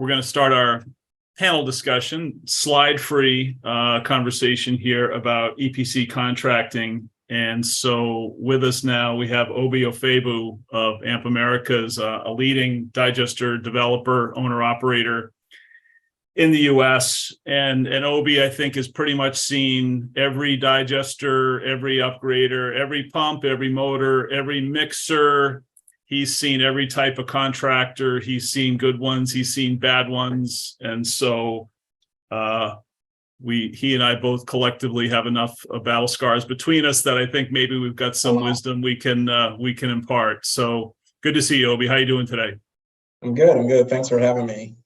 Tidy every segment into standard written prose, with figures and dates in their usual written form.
we're going to start our panel discussion, slide-free conversation here about EPC contracting. And so with us now, we have Obi Ofebu of AMP Americas, a leading digester developer, owner-operator in the US. And Obi, I think, has pretty much seen every digester, every upgrader, every pump, every motor, every mixer. He's seen every type of contractor. He's seen good ones. He's seen bad ones. And so he and I both collectively have enough battle scars between us that I think maybe we've got some wisdom we can impart. So good to see you, Obi. How you doing today? I'm good. Thanks for having me.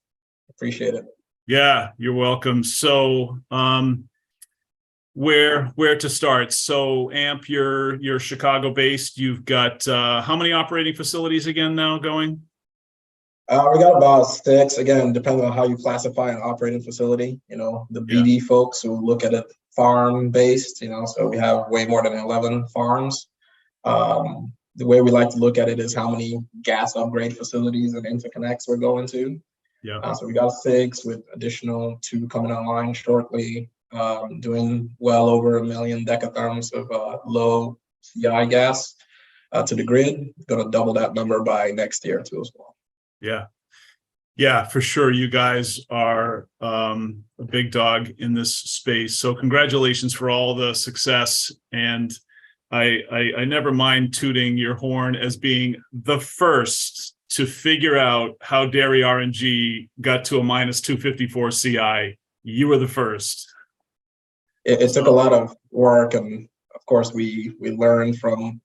Appreciate it. Yeah, you're welcome. So where to start? So AMP, you're Chicago based. You've got how many operating facilities again now going? We got about 6, again, depending on how you classify an operating facility. You know, the BD folks who look at it farm based, you know, so we have way more than 11 farms. The way we like to look at it is how many gas upgrade facilities and interconnects we're going to. Yeah. So we got 6 with additional 2 coming online shortly, doing well over 1 million decatherms of low CI gas to the grid. Going to double that number by next year too as well. Yeah, for sure. You guys are a big dog in this space. So congratulations for all the success. And I never mind tooting your horn as being the first to figure out how dairy RNG got to a minus 254 CI. You were the first. It took a lot of work, and of course we learned from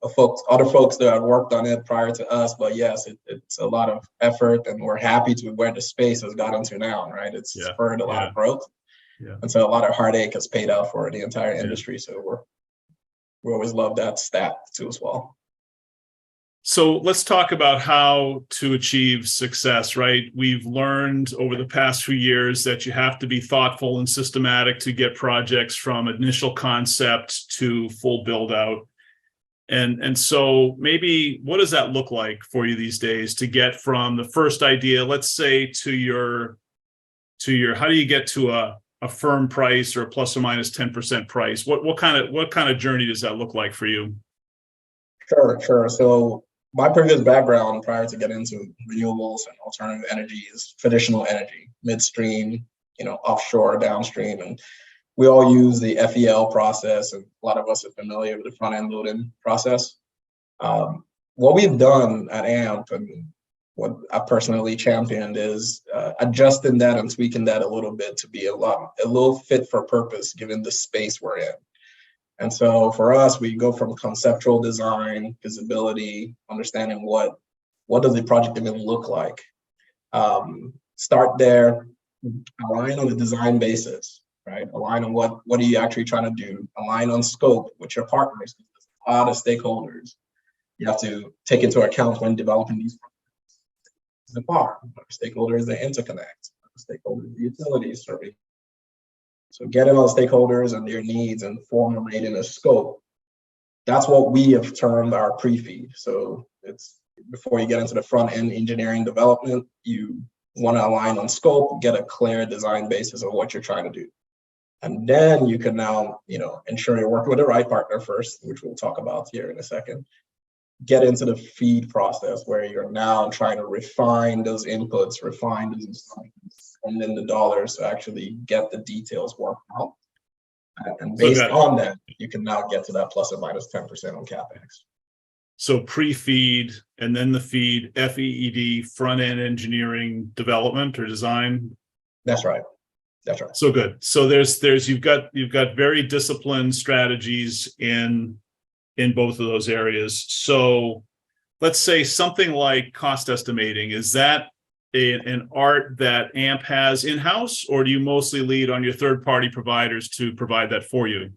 other folks that have worked on it prior to us. But yes, it's a lot of effort, and we're happy to where the space has gotten to now, right? It's spurred a lot of growth. Yeah. And so a lot of heartache has paid out for the entire industry. So we always love that stat too as well. So let's talk about how to achieve success, right? We've learned over the past few years that you have to be thoughtful and systematic to get projects from initial concept to full build out. And so maybe what does that look like for you these days to get from the first idea, let's say, to your how do you get to a firm price or a plus or minus 10% price? What kind of journey does that look like for you? Sure. So my previous background prior to getting into renewables and alternative energy is traditional energy, midstream, you know, offshore, downstream. And we all use the FEL process, and a lot of us are familiar with the front end loading process. What we've done at AMP and what I personally championed is adjusting that and tweaking that a little bit to be a little fit for purpose given the space we're in. And so for us, we go from conceptual design, feasibility, understanding what does the project even look like. Start there, align on the design basis, right? Align on what are you actually trying to do? Align on scope with your partners. There's a lot of stakeholders you have to take into account when developing these projects. The farm, stakeholders, the interconnect, stakeholders, the utilities, serving. So getting all the stakeholders and their needs and formulating a scope, that's what we have termed our pre-feed. So it's before you get into the front end engineering development, you want to align on scope, get a clear design basis of what you're trying to do. And then you can now, you know, ensure you're working with the right partner first, which we'll talk about here in a second. Get into the feed process where you're now trying to refine those inputs, refine those instructions, and then the dollars to actually get the details worked out. And based on that, you can now get to that plus or minus 10% on CapEx. So pre-feed and then the feed, FEED, front-end engineering development or design. That's right. So good. So you've got very disciplined strategies in both of those areas. So let's say something like cost estimating, is that an art that AMP has in-house, or do you mostly lead on your third-party providers to provide that for you?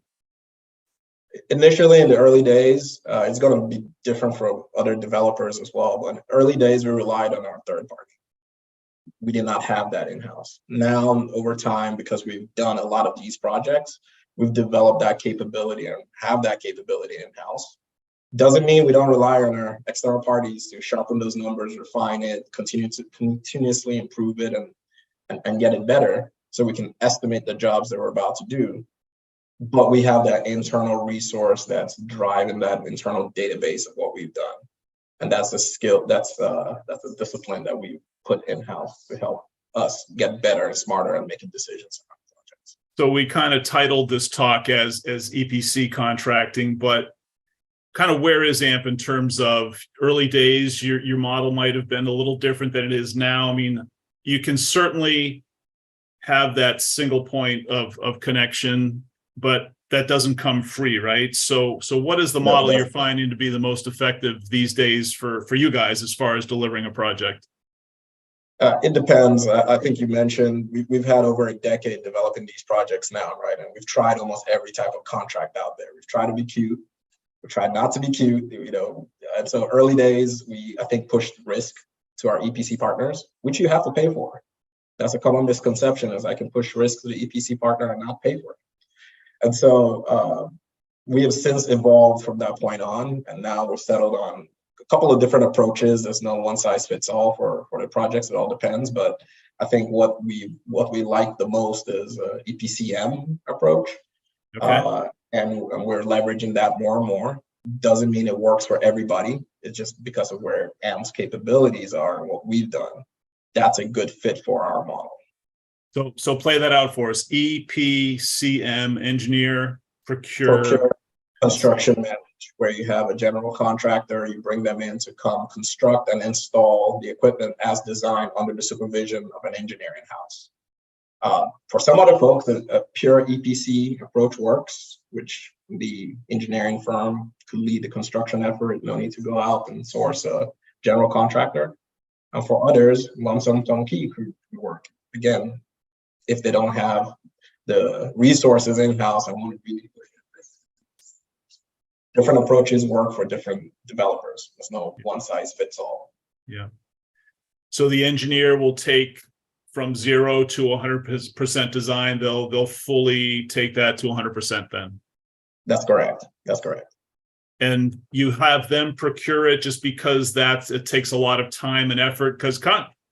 Initially, in the early days, it's going to be different from other developers as well. But in the early days, we relied on our third party. We did not have that in-house. Now, over time, because we've done a lot of these projects, we've developed that capability and have that capability in-house. Doesn't mean we don't rely on our external parties to sharpen those numbers, refine it, continuously improve it, and and get it better so we can estimate the jobs that we're about to do. But we have that internal resource that's driving that internal database of what we've done. And that's a skill, that's a discipline that we put in-house to help us get better and smarter and making decisions on projects. So we kind of titled this talk as EPC contracting, but kind of where is AMP in terms of early days? Your model might have been a little different than it is now. I mean, you can certainly have that single point of connection, but that doesn't come free, right? So what is the model you're finding to be the most effective these days for you guys as far as delivering a project? It depends. I think you mentioned we've had over a decade developing these projects now, right? And we've tried almost every type of contract out there. We've tried to be cute. We tried not to be cute, And so early days, I think, pushed risk to our EPC partners, which you have to pay for. That's a common misconception, is I can push risk to the EPC partner and not pay for it. And so we have since evolved from that point on, and now we're settled on a couple of different approaches. There's no one size fits all for the projects. It all depends. But I think what we like the most is EPCM approach. Okay. And we're leveraging that more and more. Doesn't mean it works for everybody. It's just because of where AMP's capabilities are and what we've done. That's a good fit for our model. So play that out for us. EPCM, engineer, procure, construction manage, where you have a general contractor, you bring them in to come construct and install the equipment as designed under the supervision of an engineering house. For some other folks, a pure EPC approach works, which the engineering firm could lead the construction effort. No need to go out and source a general contractor. And for others, lump sum turnkey could work. Again, if they don't have the resources in-house and want to really push it. Different approaches work for different developers. There's no one size fits all. Yeah. So the engineer will take from 0 to 100% design. They'll fully take that to 100% then. That's correct. That's correct. And you have them procure it just because it takes a lot of time and effort, because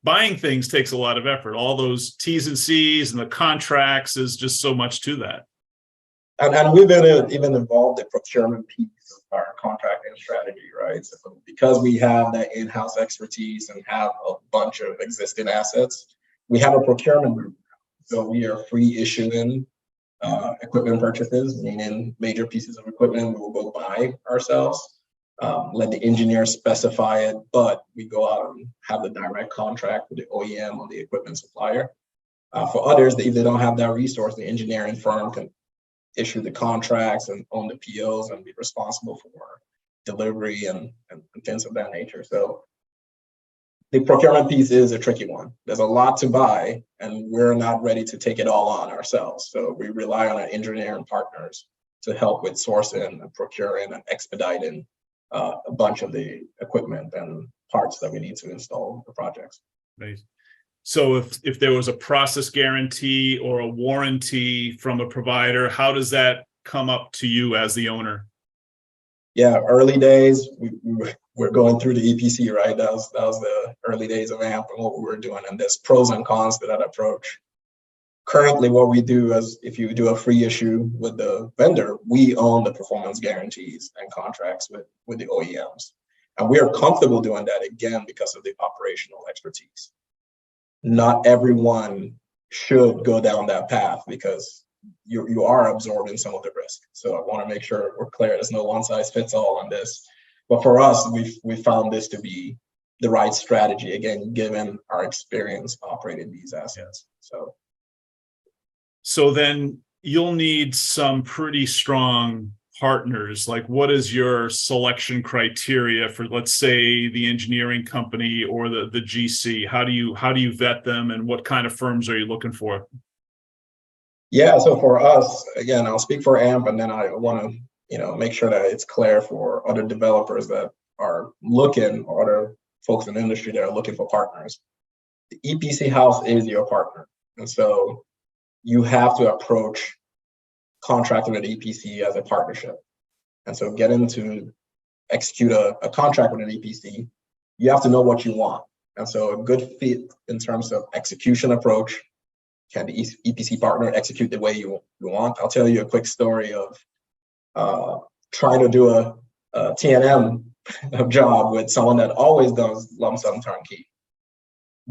buying things takes a lot of effort. All those T's and C's and the contracts is just so much to that. And we've been even involved in procurement piece of our contracting strategy, right? So because we have that in-house expertise and have a bunch of existing assets, we have a procurement group. So we are free issuing equipment purchases, meaning major pieces of equipment we will go buy ourselves. Let the engineer specify it, but we go out and have the direct contract with the OEM or the equipment supplier. For others, if they don't have that resource, the engineering firm can issue the contracts and own the POs and be responsible for delivery and things of that nature. So the procurement piece is a tricky one. There's a lot to buy, and we're not ready to take it all on ourselves. So we rely on our engineering partners to help with sourcing and procuring and expediting a bunch of the equipment and parts that we need to install the projects. Right. So if there was a process guarantee or a warranty from a provider, how does that come up to you as the owner? Yeah, early days, we're going through the EPC, right? That was the early days of AMP and what we were doing. And there's pros and cons to that approach. Currently, what we do is, if you do a free issue with the vendor, we own the performance guarantees and contracts with the OEMs. And we are comfortable doing that, again, because of the operational expertise. Not everyone should go down that path because you are absorbing some of the risk. So I want to make sure we're clear. There's no one size fits all on this. But for us, we found this to be the right strategy, again, given our experience operating these assets. So then you'll need some pretty strong partners. Like, what is your selection criteria for, let's say, the engineering company or the GC? How do you vet them, and what kind of firms are you looking for? Yeah, so for us, again, I'll speak for AMP, and then I want to make sure that it's clear for other developers that are looking, or other folks in the industry that are looking for partners. The EPC house is your partner, and so you have to approach contracting with EPC as a partnership. And so getting to execute a contract with an EPC, you have to know what you want. And so a good fit in terms of execution approach. Can the EPC partner execute the way you want? I'll tell you a quick story of trying to do a T&M job with someone that always does lump sum turnkey.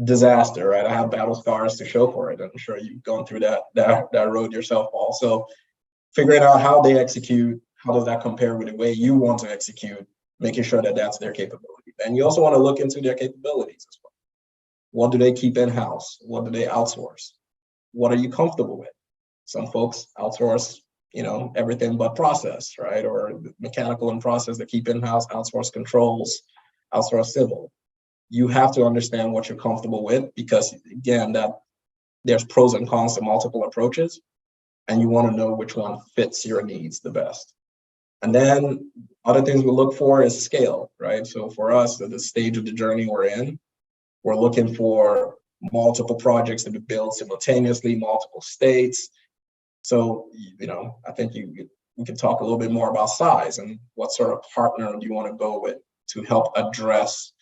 Disaster, right? I have battle scars to show for it. I'm sure you've gone through that road yourself, Paul. So figuring out how they execute, how does that compare with the way you want to execute, making sure that that's their capability. And you also want to look into their capabilities as well. What do they keep in-house? What do they outsource? What are you comfortable with? Some folks outsource, everything but process, right? Or mechanical and process that keep in-house, outsource controls, outsource civil. You have to understand what you're comfortable with, because again, that there's pros and cons to multiple approaches, and you want to know which one fits your needs the best. And then other things we look for is scale, right? So for us, at the stage of the journey we're in, we're looking for multiple projects to be built simultaneously, multiple states. So, I think we can talk a little bit more about size and what sort of partner do you want to go with to help address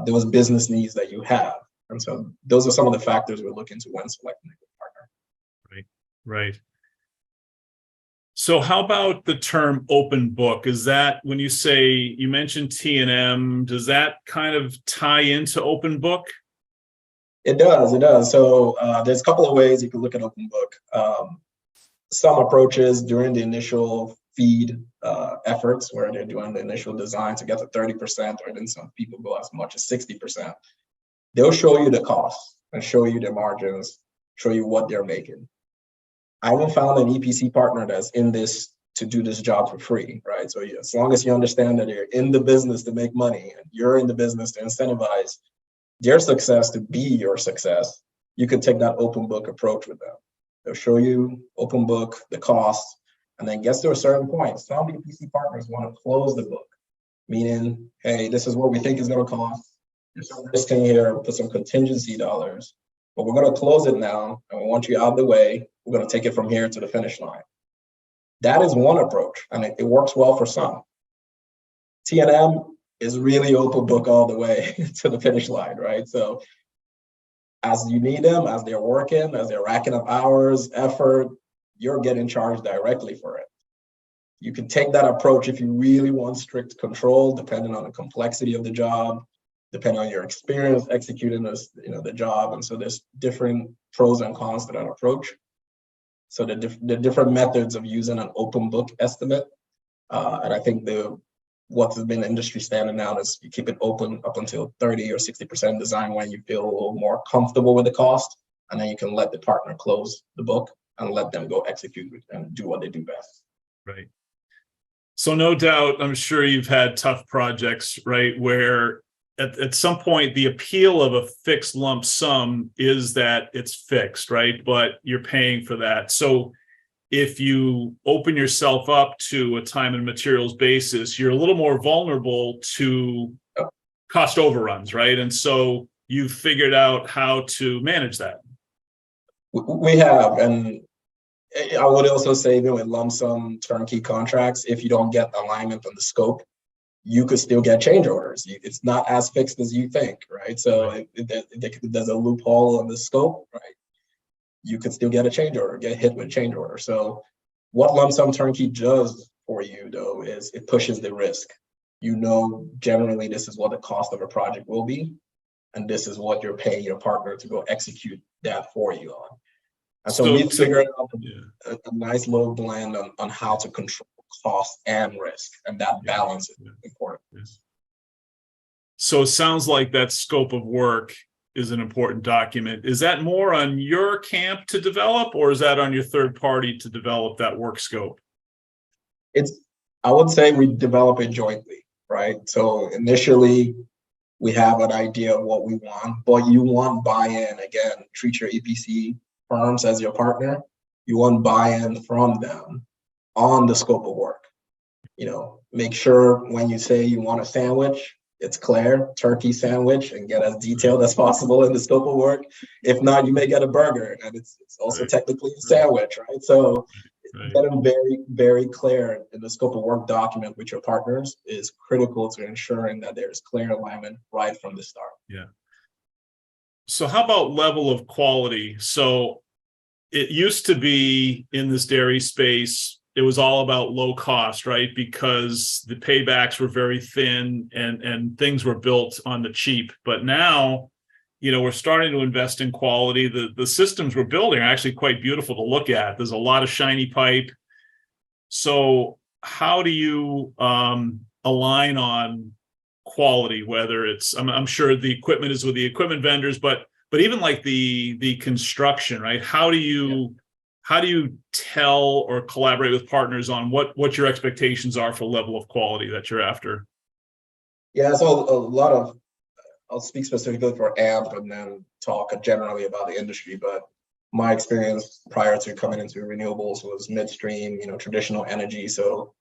those business needs that you have. And so those are some of the factors we're looking to when selecting a good partner. Right. So how about the term open book? Is that, when you say, you mentioned T&M, does that kind of tie into open book? It does. So there's a couple of ways you can look at open book. Some approaches during the initial feed efforts, where they're doing the initial design to get to 30%, or then some people go as much as 60%. They'll show you the costs and show you the margins, show you what they're making. I haven't found an EPC partner that's in this to do this job for free, right? So as long as you understand that you're in the business to make money and you're in the business to incentivize their success to be your success, you can take that open book approach with them. They'll show you open book, the cost, and then gets to a certain point. Some EPC partners want to close the book, meaning, hey, this is what we think is going to cost. There's some risk in here, put some contingency dollars, but we're going to close it now, and we want you out of the way. We're going to take it from here to the finish line. That is one approach, and it works well for some. T&M is really open book all the way to the finish line, right? So as you need them, as they're working, as they're racking up hours, effort, you're getting charged directly for it. You can take that approach if you really want strict control, depending on the complexity of the job, depending on your experience executing this, the job. And so there's different pros and cons to that approach. So the different methods of using an open book estimate. And I think what's been industry standard now is you keep it open up until 30 or 60% design when you feel a little more comfortable with the cost. And then you can let the partner close the book and let them go execute and do what they do best. Right. So no doubt, I'm sure you've had tough projects, right, where at some point the appeal of a fixed lump sum is that it's fixed, right? But you're paying for that. So if you open yourself up to a time and materials basis, you're a little more vulnerable to cost overruns, right? And so you've figured out how to manage that. We have, and I would also say that with lump sum turnkey contracts, if you don't get alignment on the scope, you could still get change orders. It's not as fixed as you think, right? So there's a loophole on the scope, right? You could still get a change order, get hit with change order. So what lump sum turnkey does for you, though, is it pushes the risk. Generally, this is what the cost of a project will be, and this is what you're paying your partner to go execute that for you on. And so we figured out a nice little blend on how to control cost and risk, and that balance is important. So it sounds like that scope of work is an important document. Is that more on your camp to develop, or is that on your third party to develop that work scope? I would say we develop it jointly, right? So initially we have an idea of what we want, but you want buy-in. Again, treat your EPC firms as your partner. You want buy-in from them on the scope of work. Make sure when you say you want a sandwich, it's clear, turkey sandwich, and get as detailed as possible in the scope of work. If not, you may get a burger, and it's also technically a sandwich, right? So getting very, very clear in the scope of work document with your partners is critical to ensuring that there's clear alignment right from the start. Yeah. So how about level of quality? So it used to be in this dairy space, it was all about low cost, right? Because the paybacks were very thin and things were built on the cheap. But now, we're starting to invest in quality. The systems we're building are actually quite beautiful to look at. There's a lot of shiny pipe. So how do you align on quality? Whether it's, I'm sure the equipment is with the equipment vendors, but even like the construction, right? How do you tell or collaborate with partners on what your expectations are for level of quality that you're after? Yeah, so a lot of, I'll speak specifically for AMP and then talk generally about the industry, but my experience prior to coming into renewables was midstream, traditional energy. So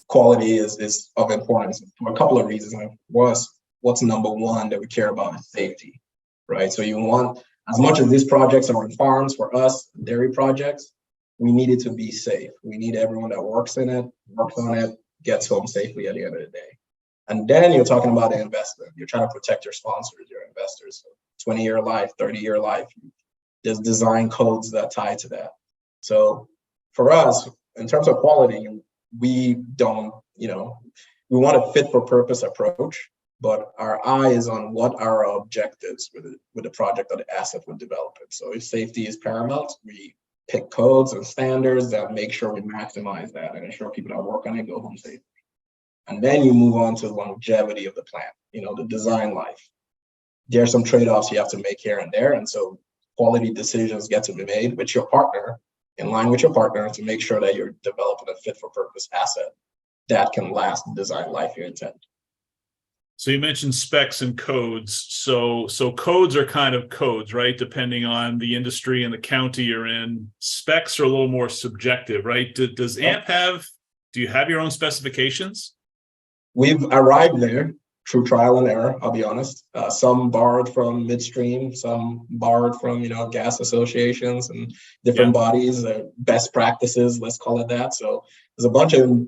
quality is of importance for a couple of reasons. Like, what's number one that we care about is safety, right? So you want, as much as these projects are on farms, for us, dairy projects, we need it to be safe. We need everyone that works on it, gets home safely at the end of the day. And then you're talking about the investment. You're trying to protect your sponsors, your investors. 20-year life, 30-year life. There's design codes that tie to that. So for us, in terms of quality, we don't, we want a fit for purpose approach, but our eye is on what are our objectives with the project or the asset we're developing. So if safety is paramount, we pick codes and standards that make sure we maximize that and ensure people that work on it go home safe. And then you move on to the longevity of the plant, the design life. There are some trade-offs you have to make here and there. And so quality decisions get to be made with your partner, in line with your partner, to make sure that you're developing a fit for purpose asset that can last the design life you intend. So you mentioned specs and codes. So codes are kind of codes, right? Depending on the industry and the county you're in. Specs are a little more subjective, right? Does AMP do you have your own specifications? We've arrived there through trial and error, I'll be honest. Some borrowed from midstream, some borrowed from, gas associations and different bodies, best practices, let's call it that. So there's a bunch of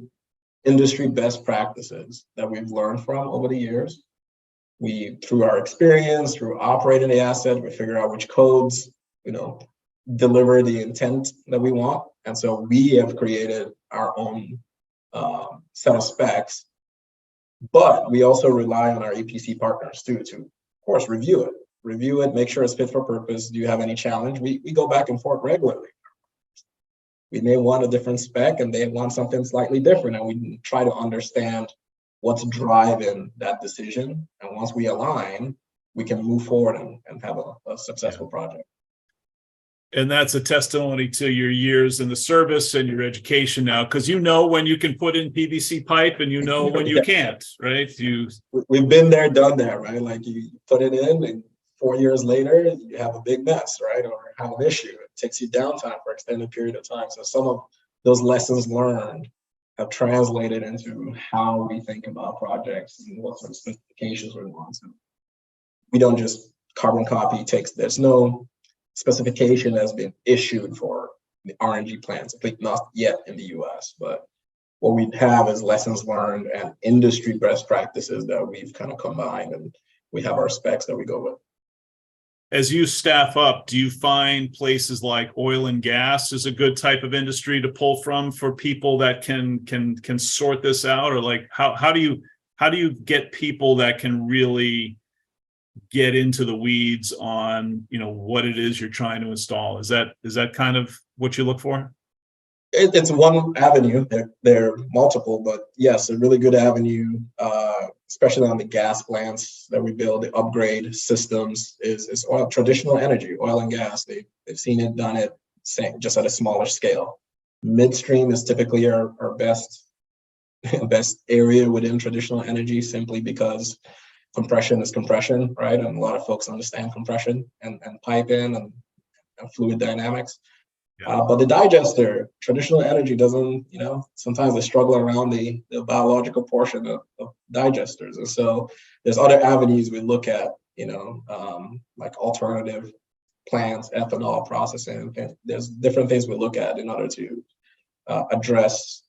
industry best practices that we've learned from over the years. Through our experience, through operating the asset, we figure out which codes, deliver the intent that we want. And so we have created our own set of specs. But we also rely on our EPC partners to, of course, review it, make sure it's fit for purpose. Do you have any challenge? We go back and forth regularly. We may want a different spec and they want something slightly different, and we try to understand what's driving that decision. And once we align, we can move forward and have a successful project. And that's a testimony to your years in the service and your education now, because when you can put in PVC pipe and when you can't, right? We've been there, done that, right? Like you put it in and 4 years later, you have a big mess, right? Or have an issue. It takes you downtime for an extended period of time. So some of those lessons learned have translated into how we think about projects and what sort of specifications we want. So we don't just carbon copy there's no specification has been issued for the RNG plants, at least not yet in the US, but what we have is lessons learned and industry best practices that we've kind of combined, and we have our specs that we go with. As you staff up, do you find places like oil and gas is a good type of industry to pull from for people that can sort this out? Or like how do you get people that can really get into the weeds on what it is you're trying to install? Is that kind of what you look for? It's one avenue. There are multiple, but yes, a really good avenue, especially on the gas plants that we build, the upgrade systems is traditional energy, oil and gas. They've seen it, done it, just at a smaller scale. Midstream is typically our best area within traditional energy, simply because compression is compression, right? And a lot of folks understand compression and piping and fluid dynamics. But the digester, traditional energy doesn't, sometimes they struggle around the biological portion of digesters. And so there's other avenues we look at, like alternative plants, ethanol processing. There's different things we look at in order to address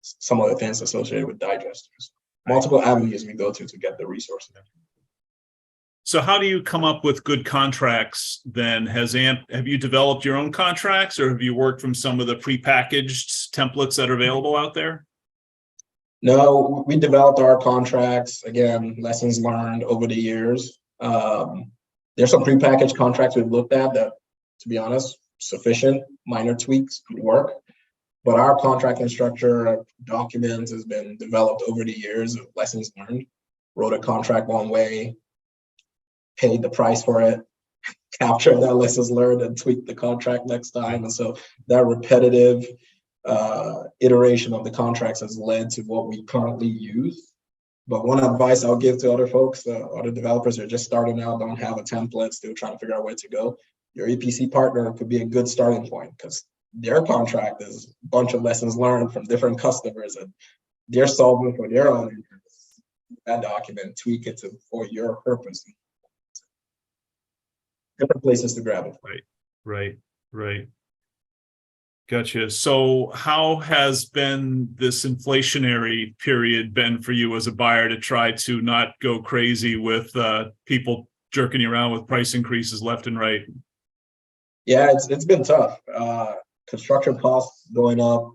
some of the things associated with digesters. Multiple avenues we go to get the resources. So how do you come up with good contracts then? Have you developed your own contracts, or have you worked from some of the prepackaged templates that are available out there? No, we developed our contracts, again, lessons learned over the years. There's some prepackaged contracts we've looked at that, to be honest, sufficient, minor tweaks could work. But our contracting structure documents has been developed over the years of lessons learned. Wrote a contract one way, paid the price for it, captured that lessons learned, and tweaked the contract next time. And so that repetitive iteration of the contracts has led to what we currently use. But one advice I'll give to other folks, other developers who are just starting out, don't have a template, still trying to figure out where to go. Your EPC partner could be a good starting point because their contract is a bunch of lessons learned from different customers, and they're solving for their own interests. That document, tweak it for your purpose. Different places to grab it. Right. Gotcha. So how has been this inflationary period been for you as a buyer to try to not go crazy with people jerking you around with price increases left and right? Yeah, it's been tough. Construction costs going up,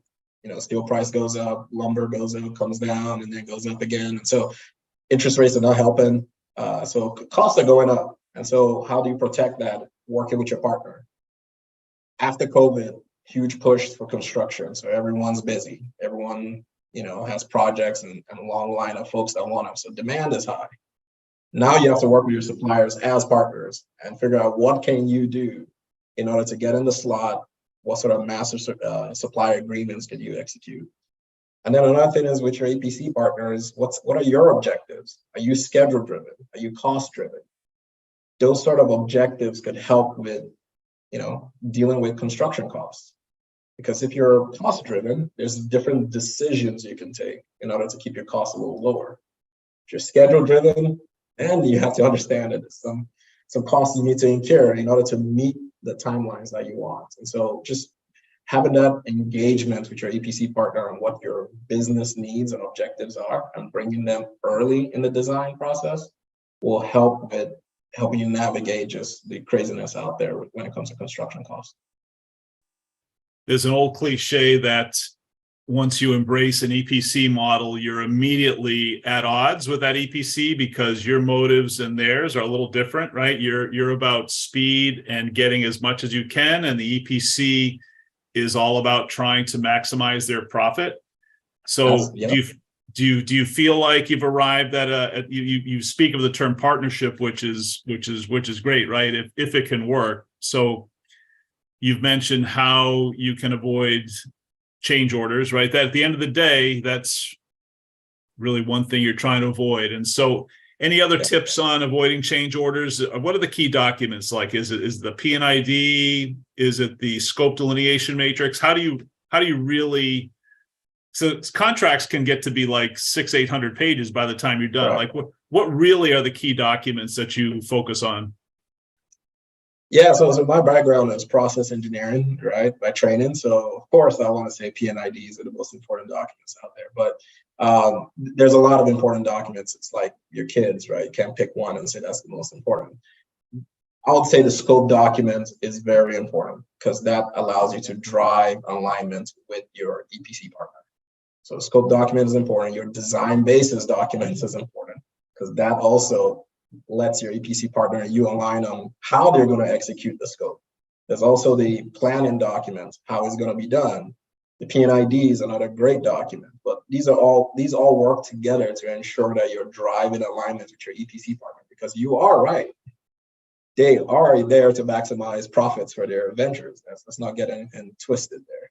steel price goes up, lumber goes up, comes down, and then goes up again. And so interest rates are not helping. So costs are going up. And so how do you protect that? Working with your partner. After COVID, huge push for construction. So everyone's busy. Everyone, has projects and a long line of folks that want them. So demand is high. Now you have to work with your suppliers as partners and figure out what can you do in order to get in the slot. What sort of master supply agreements can you execute? And then another thing is with your EPC partners, what are your objectives? Are you schedule driven? Are you cost driven? Those sort of objectives could help with, dealing with construction costs. Because if you're cost driven, there's different decisions you can take in order to keep your costs a little lower. If you're schedule driven, and you have to understand that there's some costs you need to incur in order to meet the timelines that you want. And so just having that engagement with your EPC partner on what your business needs and objectives are and bringing them early in the design process will help with helping you navigate just the craziness out there when it comes to construction costs. There's an old cliche that once you embrace an EPC model, you're immediately at odds with that EPC because your motives and theirs are a little different, right? You're about speed and getting as much as you can, and the EPC is all about trying to maximize their profit. So do you feel like you've arrived at you speak of the term partnership, which is great, right? If it can work. So you've mentioned how you can avoid change orders, right? That at the end of the day, that's really one thing you're trying to avoid. And so any other tips on avoiding change orders? What are the key documents? Like, is the P&ID? Is it the scope delineation matrix? How do you really, so contracts can get to be like 600-800 pages by the time you're done. Right. Like what really are the key documents that you focus on? Yeah, so my background is process engineering, right, by training. So of course I want to say P&IDs are the most important documents out there, but there's a lot of important documents. It's like your kids, right? You can't pick one and say that's the most important. I would say the scope document is very important because that allows you to drive alignment with your EPC partner. So the scope document is important. Your design basis documents is important because that also lets your EPC partner and you align on how they're going to execute the scope. There's also the planning document, how it's going to be done. The P&ID is another great document, but these all work together to ensure that you're driving alignment with your EPC partner because you are right. They are there to maximize profits for their ventures. Let's not get anything twisted there.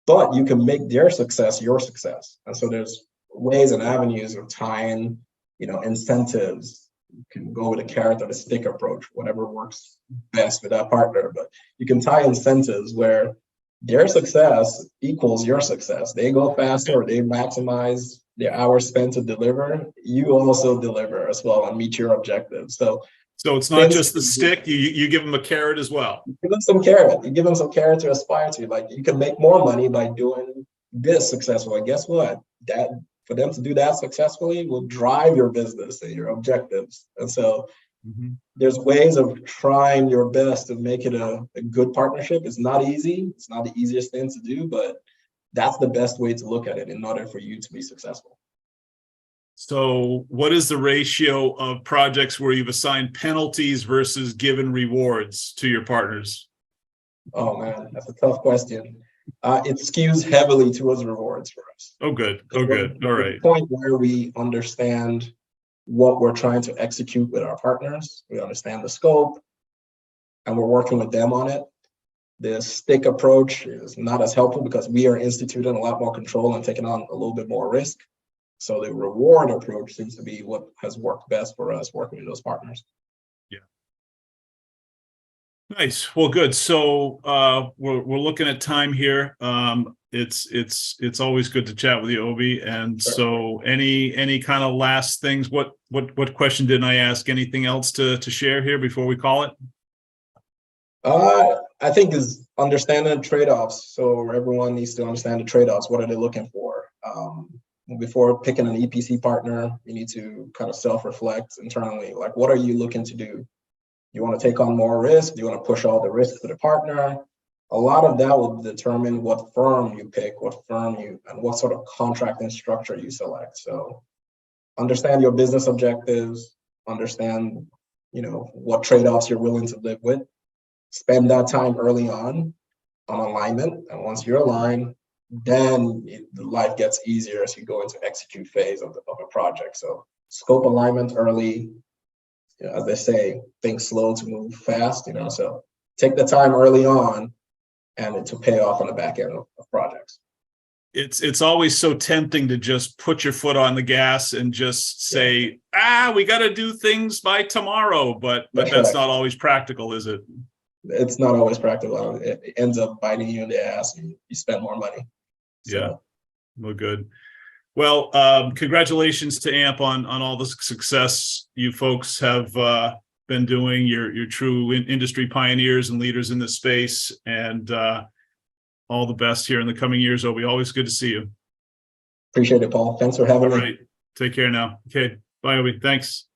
But you can make their success your success. And so there's ways and avenues of tying, incentives. You can go with a carrot or the stick approach, whatever works best with that partner. But you can tie incentives where their success equals your success. They go faster or they maximize their hours spent to deliver. You also deliver as well and meet your objectives. So it's not just the stick, you give them a carrot as well. You give them some carrot. You give them some carrot to aspire to. Like you can make more money by doing this successfully. And guess what? For them to do that successfully will drive your business and your objectives. And so Mhm. There's ways of trying your best to make it a good partnership. It's not easy. It's not the easiest thing to do, but that's the best way to look at it in order for you to be successful. So what is the ratio of projects where you've assigned penalties versus given rewards to your partners? Oh man, that's a tough question. It skews heavily towards rewards for us. Oh, good. Oh, good. All To right. the point where we understand what we're trying to execute with our partners, we understand the scope, and we're working with them on it. The stick approach is not as helpful because we are instituting a lot more control and taking on a little bit more risk. So the reward approach seems to be what has worked best for us working with those partners. Yeah. Nice. Well, good. So we're looking at time here. It's always good to chat with you, Obi. And Sure. so any kind of last things? What question didn't I ask? Anything else to share here before we call it? I think is understanding trade-offs. So everyone needs to understand the trade-offs. What are they looking for? Before picking an EPC partner, you need to kind of self-reflect internally. Like, what are you looking to do? You want to take on more risk? Do you want to push all the risk to the partner? A lot of that will determine what firm you pick, and what sort of contracting structure you select. So understand your business objectives, understand, what trade-offs you're willing to live with. Spend that time early on alignment. And once you're aligned, then life gets easier as you go into execute phase of a project. So scope alignment early, as they say, think slow to move fast, so take the time early on and to pay off on the back end of projects. It's always so tempting to just put your foot on the gas and just say, we got to do things by tomorrow, but that's not always practical, is it? It's not always practical. It ends up biting you in the ass and you spend more money. So. Yeah. Well, good. Well, congratulations to AMP on all the success you folks have been doing. You're true industry pioneers and leaders in this space, and all the best here in the coming years, Obi. Always good to see you. Appreciate it, Paul. Thanks for having me. All right. Take care now. Okay. Bye, Obi. Thanks.